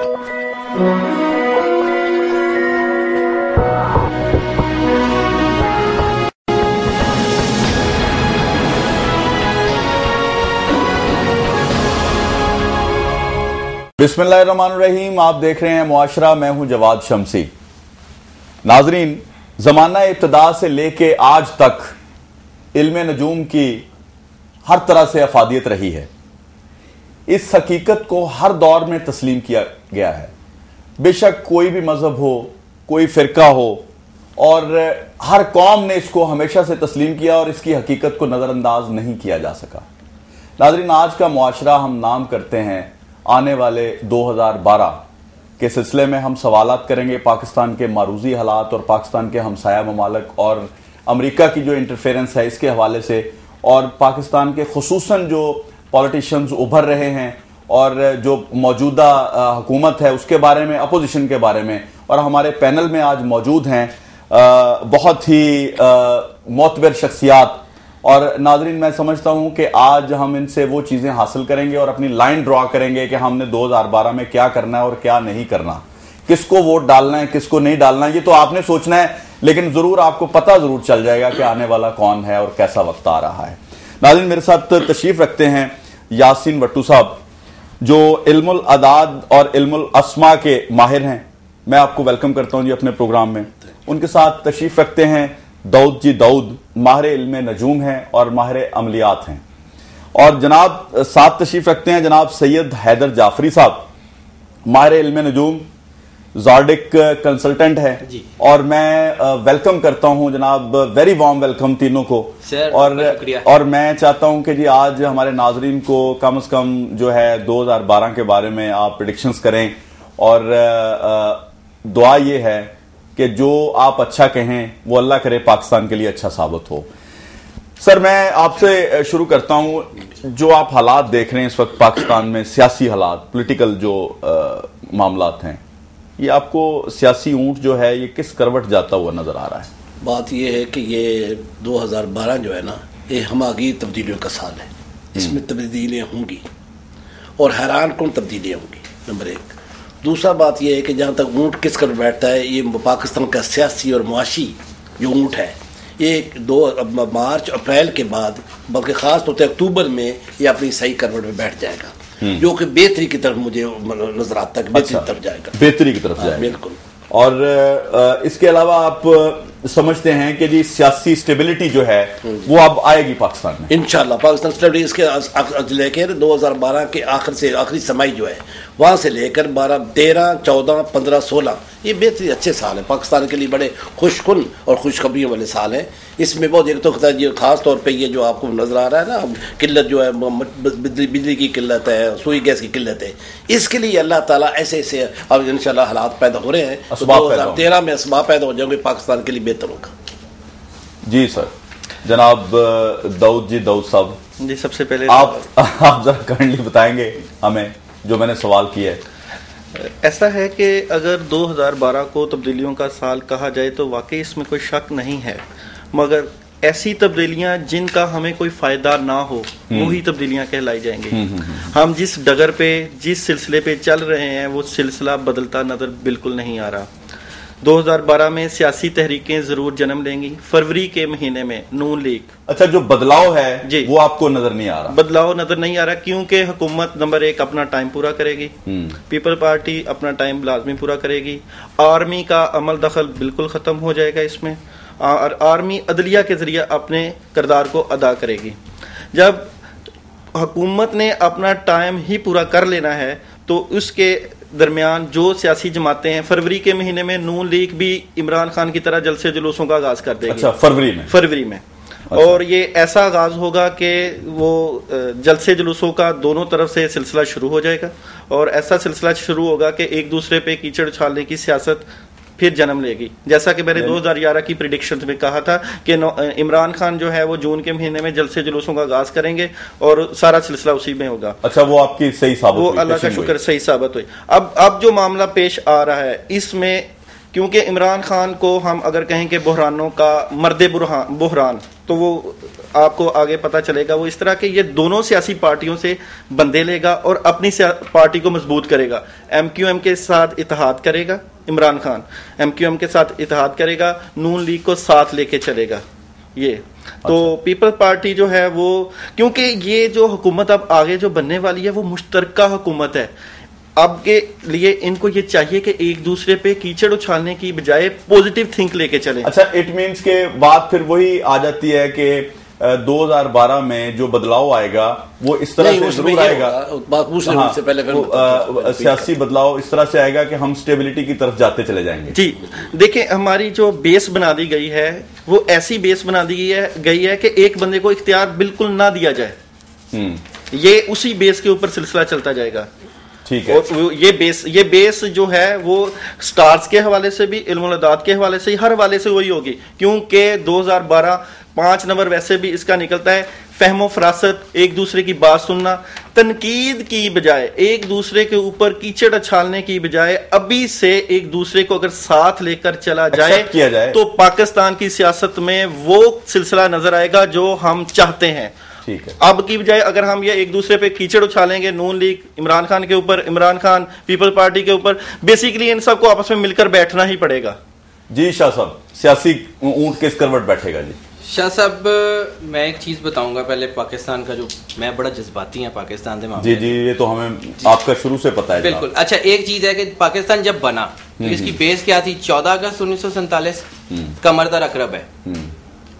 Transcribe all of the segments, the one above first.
बिस्मिल्लाहिर्रहमानिर्रहीम। आप देख रहे हैं मुआशरा, मैं हूं जवाद शमसी। नाजरीन, जमाना इब्तिदा से लेके आज तक इल्म नजूम की हर तरह से अफादियत रही है। इस हकीकत को हर दौर में तस्लीम किया गया है, बेशक कोई भी मजहब हो, कोई फिरका हो, और हर कौम ने इसको हमेशा से तस्लीम किया और इसकी हकीकत को नजरअंदाज नहीं किया जा सका। नाजरीन, आज का मुआशरा हम नाम करते हैं आने वाले 2012 के सिलसिले में हम सवालात करेंगे पाकिस्तान के मारूजी हालात और पाकिस्तान के हमसाया ममालिक और अमेरिका की जो इंटरफेरेंस है इसके हवाले से, और पाकिस्तान के खुसूसन जो पॉलिटिशियंस उभर रहे हैं और जो मौजूदा हुकूमत है उसके बारे में, अपोजिशन के बारे में। और हमारे पैनल में आज मौजूद हैं बहुत ही मोतबर शख्सियात। और नाजरीन, मैं समझता हूं कि आज हम इनसे वो चीजें हासिल करेंगे और अपनी लाइन ड्रॉ करेंगे कि हमने 2012 में क्या करना है और क्या नहीं करना, किसको वोट डालना है, किसको नहीं डालना है, ये तो आपने सोचना है, लेकिन जरूर आपको पता जरूर चल जाएगा कि आने वाला कौन है और कैसा वक्त आ रहा है। नाजरीन, मेरे साथ तशरीफ रखते हैं यासीन भट्टू साहब, जो इल्मुल अदाद और इल्मुल अस्मा के माहिर हैं। मैं आपको वेलकम करता हूं जी अपने प्रोग्राम में। उनके साथ तशरीफ रखते हैं दाऊद जी दाऊद, माहिर इल्म नजूम हैं और माहिर अमलियात हैं। और जनाब साथ तशरीफ रखते हैं जनाब सैयद हैदर जाफरी साहब, माहिर इल्म नजूम, ज़ार्डिक कंसल्टेंट है। और मैं वेलकम करता हूं जनाब, वेरी वार्म वेलकम तीनों को। और मैं चाहता हूं कि जी आज हमारे नाजरीन को कम से कम जो है 2012 के बारे में आप प्रेडिक्शंस करें, और दुआ ये है कि जो आप अच्छा कहें वो अल्लाह करे पाकिस्तान के लिए अच्छा साबित हो। सर, मैं आपसे शुरू करता हूं, जो आप हालात देख रहे हैं इस वक्त पाकिस्तान में, सियासी हालात, पॉलिटिकल जो मामलात हैं, ये आपको सियासी ऊंट जो है ये किस करवट जाता हुआ नजर आ रहा है? बात ये है कि ये 2012 जो है ना, ये हमागी तब्दीलियों का साल है। इसमें तब्दीलियां होंगी और हैरान कौन तब्दीलियां होंगी, नंबर एक। दूसरा बात यह है कि जहाँ तक ऊँट किस कर बैठता है, ये पाकिस्तान का सियासी और मुआशी जो ऊँट है, ये 2 मार्च अप्रैल के बाद, बल्कि खास तौर पर अक्टूबर में ये अपनी सही करवट में बैठ जाएगा, जो कि बेहतरी की तरफ मुझे नजर आता है, बेहतरी की तरफ जाएगा, बेहतरी की तरफ जाएगा। बिल्कुल। और इसके अलावा आप समझते हैं कि जी सियासी स्टेबिलिटी जो है वो अब आएगी पाकिस्तान में इंशाल्लाह। पाकिस्तान स्टेबिलिटी इसके लेकर 2012 के आखिर से आखिरी समय जो है वहां से लेकर 12, 13, 14, 15, 16 ये बेहतरीन अच्छे साल हैं पाकिस्तान के लिए, बड़े खुशकुन और खुशखबरियों वाले साल हैं। इसमें बहुत एक तो खास तौर पे ये जो आपको नजर आ रहा है ना, किल्लत जो है, बिजली की किल्लत है, सुई गैस की किल्लत है, इसके लिए अल्लाह ताला ऐसे ऐसे अब इंशाल्लाह हालात पैदा हो रहे हैं। तो 2013 में असबाब पैदा हो जाएंगे, पाकिस्तान के लिए बेहतर होगा। जी सर। जनाब दाऊद जी दाऊद साहब जी, सबसे पहले आप जरा काइंडली बताएंगे हमें जो मैंने सवाल किया है। ऐसा है कि अगर 2012 को तब्दीलियों का साल कहा जाए तो वाकई इसमें कोई शक नहीं है, मगर ऐसी तब्दीलियां जिनका हमें कोई फायदा ना हो वही तब्दीलियां कहलाई जाएंगी। हम जिस डगर पे, जिस सिलसिले पे चल रहे हैं, वो सिलसिला बदलता नजर बिल्कुल नहीं आ रहा। 2012 में सियासी तहरीकें जरूर जन्म लेंगी। फरवरी के महीने में नून लीग, अच्छा, जो बदलाव है जी, वो आपको नजर नहीं आ रहा? बदलाव नजर नहीं आ रहा क्योंकि हुकूमत नंबर 1 अपना टाइम पूरा करेगी, पीपल पार्टी अपना टाइम लाजमी पूरा करेगी, आर्मी का अमल दखल बिल्कुल खत्म हो जाएगा इसमें, और आर्मी अदलिया के जरिए अपने किरदार को अदा करेगी। जब हुकूमत ने अपना टाइम ही पूरा कर लेना है तो उसके दरमियान जो सियासी जमातें हैं, फरवरी के महीने में नून लीग भी इमरान खान की तरह जलसे जुलूसों का आगाज कर देगी। अच्छा, फरवरी में। अच्छा। और ये ऐसा आगाज होगा कि वो जलसे जुलूसों का दोनों तरफ से सिलसिला शुरू हो जाएगा, और ऐसा सिलसिला शुरू होगा कि एक दूसरे पे कीचड़ उछालने की सियासत फिर जन्म लेगी। जैसा कि मैंने 2011 की प्रिडिक्शन में कहा था कि इमरान खान जो है वो जून के महीने में जलसे जुलूसों का आगाज करेंगे और सारा सिलसिला उसी में होगा। अच्छा, वो आपकी सही साबित हुई? वो अल्लाह का शुक्र सही साबित हुई। अब जो मामला पेश आ रहा है इसमें, क्योंकि इमरान खान को हम अगर कहें कि बहरानों का मर्दे बहरान, तो वो आपको आगे पता चलेगा। वो इस तरह के ये दोनों सियासी पार्टियों से बंदे लेगा और अपनी पार्टी को मजबूत करेगा। MQM के साथ इत्तेहाद करेगा इमरान खान, MQM के साथ इत्तेहाद करेगा, नून लीग को साथ लेके चलेगा ये। तो पीपल पार्टी जो है वो, क्योंकि ये जो हुकूमत अब आगे जो बनने वाली है वो मुश्तरका हुकूमत है। अब के लिए इनको ये चाहिए कि एक दूसरे पे कीचड़ उछालने की बजाय पॉजिटिव थिंक लेके चले। अच्छा, इट मीन्स के बाद फिर वही आ जाती है कि 2012 में जो बदलाव आएगा वो इस तरह से जरूर आएगा। हाँ, से पहले सियासी बदलाव इस तरह से आएगा कि हम स्टेबिलिटी की तरफ जाते चले जाएंगे। जी देखिए, हमारी जो बेस बना दी गई है वो ऐसी बेस बना दी गई है कि एक बंदे को इख्तियार बिल्कुल ना दिया जाए। ये उसी बेस के ऊपर सिलसिला चलता जाएगा। ठीक है। ये बेस जो है वो स्टार्स के हवाले से भी, इल्मुल-ए-दाद के हवाले से, हर हवाले से वही होगी। क्योंकि 2012 5 नंबर वैसे भी इसका निकलता है फहमो फरासत, एक दूसरे की बात सुनना, तनकीद की बजाय, एक दूसरे के ऊपर कीचड़ उछालने की बजाय अभी से एक दूसरे को अगर साथ लेकर चला जाए तो पाकिस्तान की सियासत में वो सिलसिला नजर आएगा जो हम चाहते हैं। ठीक है। अब की बजाय अगर हम ये एक दूसरे पे कीचड़ उछालेंगे, नून लीग इमरान खान के ऊपर, इमरान खान पीपल पार्टी के ऊपर, बेसिकली इन सबको आपस में मिलकर बैठना ही पड़ेगा। जी शाह साहब, सियासी ऊंट किस करवट बैठेगा? जी शाह साहब, मैं एक चीज बताऊंगा पहले पाकिस्तान का, जो मैं बड़ा जज्बाती है पाकिस्तान के मामले। जी, ये तो हमें आपका शुरू से पता है। बिल्कुल। अच्छा, एक चीज है कि पाकिस्तान जब बना तो इसकी बेस क्या थी? 14 अगस्त 1947 कमरदर अकरब है।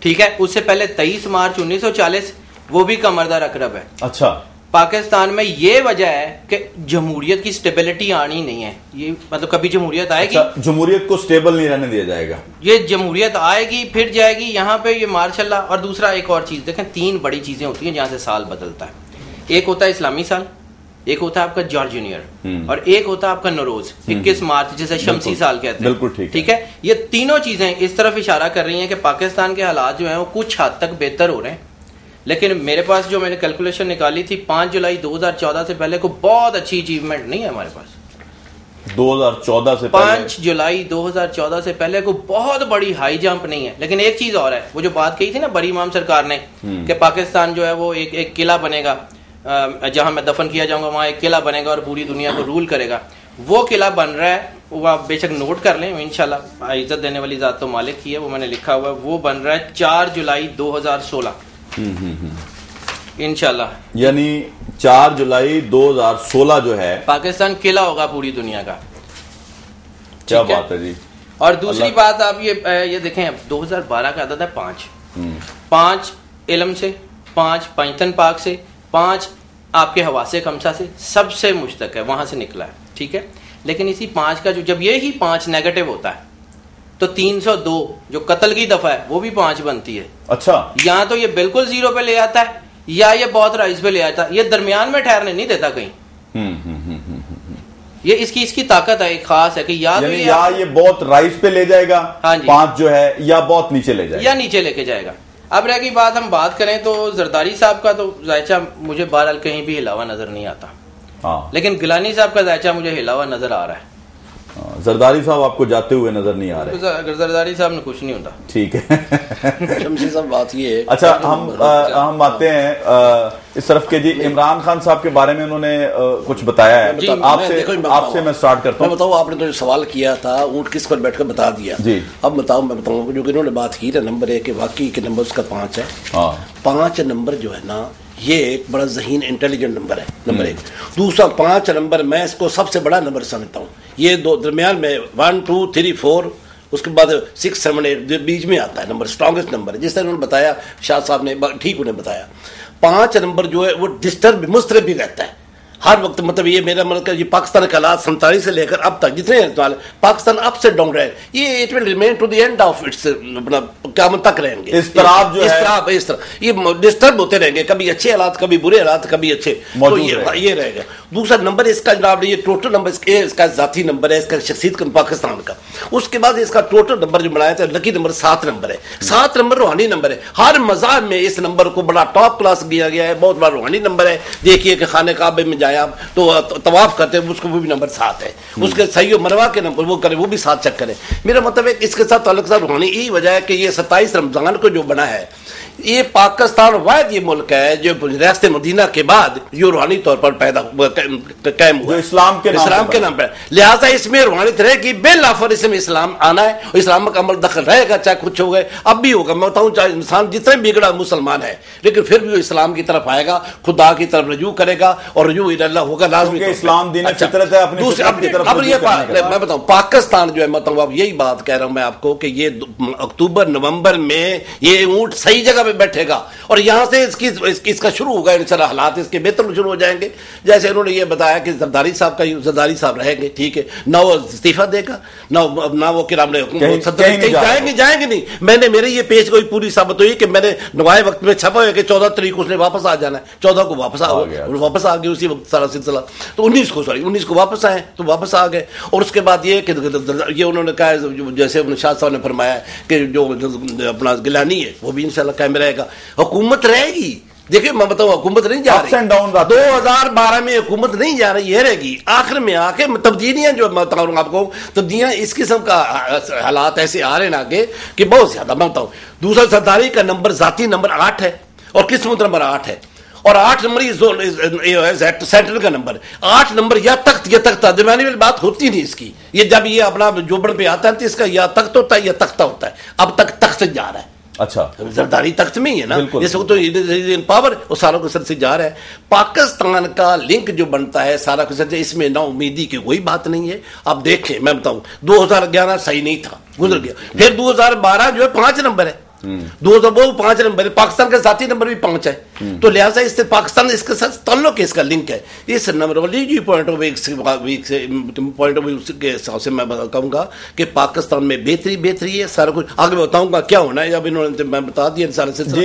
ठीक है। उससे पहले 23 मार्च 1940, वो भी कमरदर अकरब है। अच्छा। पाकिस्तान में ये वजह है कि जमहूरियत की स्टेबिलिटी आनी नहीं है। ये मतलब कभी जमहूरियत आएगी। अच्छा, जमहूरियत को स्टेबल नहीं रहने दिया जाएगा। ये जमहूरियत आएगी फिर जाएगी, यहाँ पे ये मार्शल्लाह। और दूसरा एक और चीज देखें, 3 बड़ी चीजें होती हैं जहां से साल बदलता है। एक होता है इस्लामी साल, एक होता है आपका जॉर्जियन, और एक होता है आपका नौरोज 21 मार्च, जिसे शमसी साल कहते हैं। बिल्कुल ठीक है। ये तीनों चीजें इस तरफ इशारा कर रही हैं कि पाकिस्तान के हालात जो है वो कुछ हद तक बेहतर हो रहे हैं। लेकिन मेरे पास जो मैंने कैलकुलेशन निकाली थी, 5 जुलाई 2014 से पहले को बहुत अच्छी अचीवमेंट नहीं है हमारे पास। 2014 से 5 जुलाई 2014 से पहले को बहुत बड़ी हाई जंप नहीं है। लेकिन एक चीज और है, वो जो बात कही थी ना बरी इमाम सरकार ने कि पाकिस्तान जो है वो एक किला बनेगा, जहां मैं दफन किया जाऊंगा वहां एक किला बनेगा और पूरी दुनिया को रूल करेगा। वो किला बन रहा है, वो आप बेशक नोट कर लें, इंशाल्लाह इज्जत देने वाली जात तो मालिक की है, वो मैंने लिखा हुआ है। वो बन रहा है 4 जुलाई 2016 इंशाल्लाह। यानी 4 जुलाई 2016 जो है पाकिस्तान किला होगा पूरी दुनिया का। क्या बात है जी। और दूसरी बात आप ये देखें, 2012 का आदत है 5 इल्म से, 5 पंजतन पाक से, 5 आपके हवासे खमसा से, सबसे मुश्तक है, वहां से निकला है। ठीक है। लेकिन इसी 5 का जब ये ही 5 नेगेटिव होता है तो 302 जो कत्ल की दफा है वो भी 5 बनती है। अच्छा। या तो ये बिल्कुल 0 पे ले आता है या ये बहुत राइज पे ले आता है, ये दरमियान में ठहरने नहीं देता कहीं। ये इसकी ताकत है, एक खास है कि या ये बहुत राइज पे ले जाएगा। हाँ जी। 5 जो है या बहुत नीचे ले जाएगा, या नीचे लेके जाएगा। अब रह गई बात, हम बात करें तो जरदारी साहब का तो जायचा मुझे बहरहाल कहीं भी हिलावा नजर नहीं आता। हाँ। लेकिन गिलानी साहब का जायचा मुझे हिलावा नजर आ रहा है। जरदारी साहब आपको जाते हुए नजर नहीं आ रहे? जरदारी साहब ने कुछ नहीं होता। ठीक है। शमसी साहब बात ये है। अच्छा, हम आते हैं इस तरफ के। जी, इमरान खान साहब के बारे में उन्होंने कुछ बताया है। आपसे मैं स्टार्ट करता हूँ। बताओ, आपने तो जो सवाल किया था ऊंट किस पर बैठकर बता दिया जी। अब बताओ, मैं बताऊंगा जो इन्होंने बात की ना, नंबर 1 वाकई के नंबर उसका 5 है। 5 नंबर जो है ना, ये एक बड़ा ज़हीन इंटेलिजेंट नंबर है, नंबर 1। दूसरा 5 नंबर मैं इसको सबसे बड़ा नंबर समझता हूँ। ये दो दरमियान में 1 2 3 4, उसके बाद 6 7 8 जो बीच में आता है नंबर, स्ट्रॉन्गेस्ट नंबर है। जिस तरह उन्होंने बताया, शाह साहब ने ठीक उन्हें बताया, 5 नंबर जो है वो डिस्टर्ब मुस्तरब भी रहता है हर वक्त। मतलब ये मेरा मतलब ये पाकिस्तान के हालात 47 से लेकर अब तक जितने पाकिस्तान अप से डाउन रहे, ये it will remain to the end of its, मतलब क़यामत तक रहेंगे। इस तरह ये डिस्टर्ब होते रहेंगे, कभी अच्छे हालात, कभी बुरे हालात, कभी अच्छे, तो ये रहेगा। दूसरा नंबर इसका जनाब, ये टोटल नंबर इसका जाती नंबर है, इसका शख्सियत का पाकिस्तान का। उसके बाद इसका टोटल नंबर जो बनाया था लकी नंबर 7 नंबर है। 7 नंबर रूहानी नंबर है। हर मज़हब में इस नंबर को बड़ा टॉप क्लास दिया गया है, बहुत बड़ा रूहानी नंबर है। देखिए कि खाने काबे में जाए आप तो तवाफ करते हैं उसको वो भी नंबर 7 है, उसके सही मरवा के नंबर वो करे वो भी 7 चेक करें। मेरा मतलब है इसके साथ ताल्लुक साहब होनी यही वजह है कि ये 27 रमजान को जो बना है ये पाकिस्तान वाहिद ये मुल्क है जो रियासत मदीना के बाद ये रूहानी तौर पर पैदा कायम हुआ इस्लाम के नाम पर। लिहाजा इसमें रूहानियत रहेगी, बेलाफर इसमें इस्लाम आना है और इस्लाम का अमल दखल रहेगा, चाहे कुछ हो गए अब भी होगा। मैं बताऊं चाहे इंसान जितने बिगड़ा मुसलमान है लेकिन फिर भी वो इस्लाम की तरफ आएगा, खुदा की तरफ रजू करेगा और रजू इल्लाह होगा लाज़मी। इस्लाम दीन फितरत है अपनी फितरत की तरफ। अब ये मैं बताऊं पाकिस्तान जो है मतलब अब यही बात कह रहा हूं मैं आपको कि ये अक्टूबर नवंबर में ये ऊंट सही जगह पे बैठेगा और यहां से इसका शुरू होगा इंशाल्लाह, हालात इसके बेहतर शुरू हो जाएंगे। जैसे उन्होंने ये बताया कि जरदारी साहब रहेंगे, ठीक है, ना वो इस्तीफा देगा ना वो किराम जाएंगे नहीं। मैंने मेरे ये पेश गोई पूरी साबित हुई कि मैंने नुमाए वक्त में छपा हुआ कि 14 तारीख को उसने वापस आ जाना है, 14 को वापस आ गए उसी वक्त सारा सिलसिला, तो 19 को वापस आए तो वापस आ गए। और उसके बाद ये कि ये उन्होंने कहा जैसे शाह साहब ने फरमाया कि जो अपना गिलानी है वो भी इंशाल्लाह कायम रहेगा, हुकूमत रहेगी। देखिए मैं बताऊं हुकूमत नहीं जा रही, 2012 में हुकूमत नहीं जा रही है, रहेगी। आखिर में आके तब्दीलियां जो मैं बताऊं आपको, तब्दीलियां इस किस्म का हालात ऐसे आ रहे हैं आगे कि बहुत ज्यादा। मैं बताऊं दूसरा सरदारी का नंबर जाती नंबर 8 है और किस्मत नंबर 8 है और 8 नंबर सेंट्रल का नंबर 8 नंबर या तख्त दरमियानी वाली बात होती नहीं इसकी। ये जब ये अपना जोबड़ पे आता है तो इसका या तख्त होता है या तख्ता होता है, अब तक तख्त जा रहा है। अच्छा जरदारी तख्त में ही है ना, इस वक्त तो पावर और सारा कुछ से जा रहा है। पाकिस्तान का लिंक जो बनता है सारा कुछ इसमें ना उम्मीदी की कोई बात नहीं है। आप देखें मैं बताऊं 2011 सही नहीं था, गुजर गया, फिर 2012 जो है 5 नंबर है, 2005 नंबर है, पाकिस्तान का साथी नंबर भी 5 है, तो लिहाजा इससे पाकिस्तान इसके साथ ताल्लुक है, इसका लिंक है। इस नंबरोलॉजी पॉइंट ऑफ व्यू के हिसाब से मैं कहूंगा कि पाकिस्तान में बेहतरी है, सारा कुछ आगे बताऊंगा क्या होना है। जब इन्होंने मैं बता दिया सारा सिलसिला,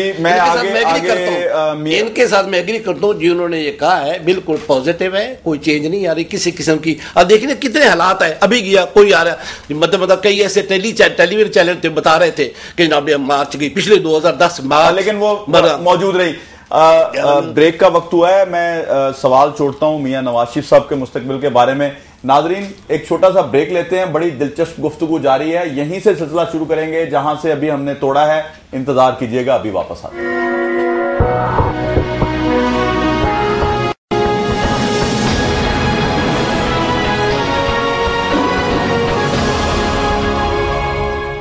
इनके साथ मैं एग्री करता हूँ जी, उन्होंने ये कहा है बिल्कुल पॉजिटिव है, कोई चेंज नहीं आ रही किसी किस्म की। अब देखिए कितने हालात है, अभी गया कोई आ रहा मतलब कई ऐसे टेलीविजन चैनल बता रहे थे कि मार्च की पिछले 2010 मार्च, लेकिन वो मौजूद रही। ब्रेक का वक्त हुआ है, मैं सवाल छोड़ता हूं मियां नवाज शरीफ साहब के मुस्तकबिल के बारे में। नाजरीन एक छोटा सा ब्रेक लेते हैं, बड़ी दिलचस्प गुफ्तगू जारी है, यहीं से सिलसिला शुरू करेंगे जहां से अभी हमने तोड़ा है। इंतजार कीजिएगा, अभी वापस आते हैं।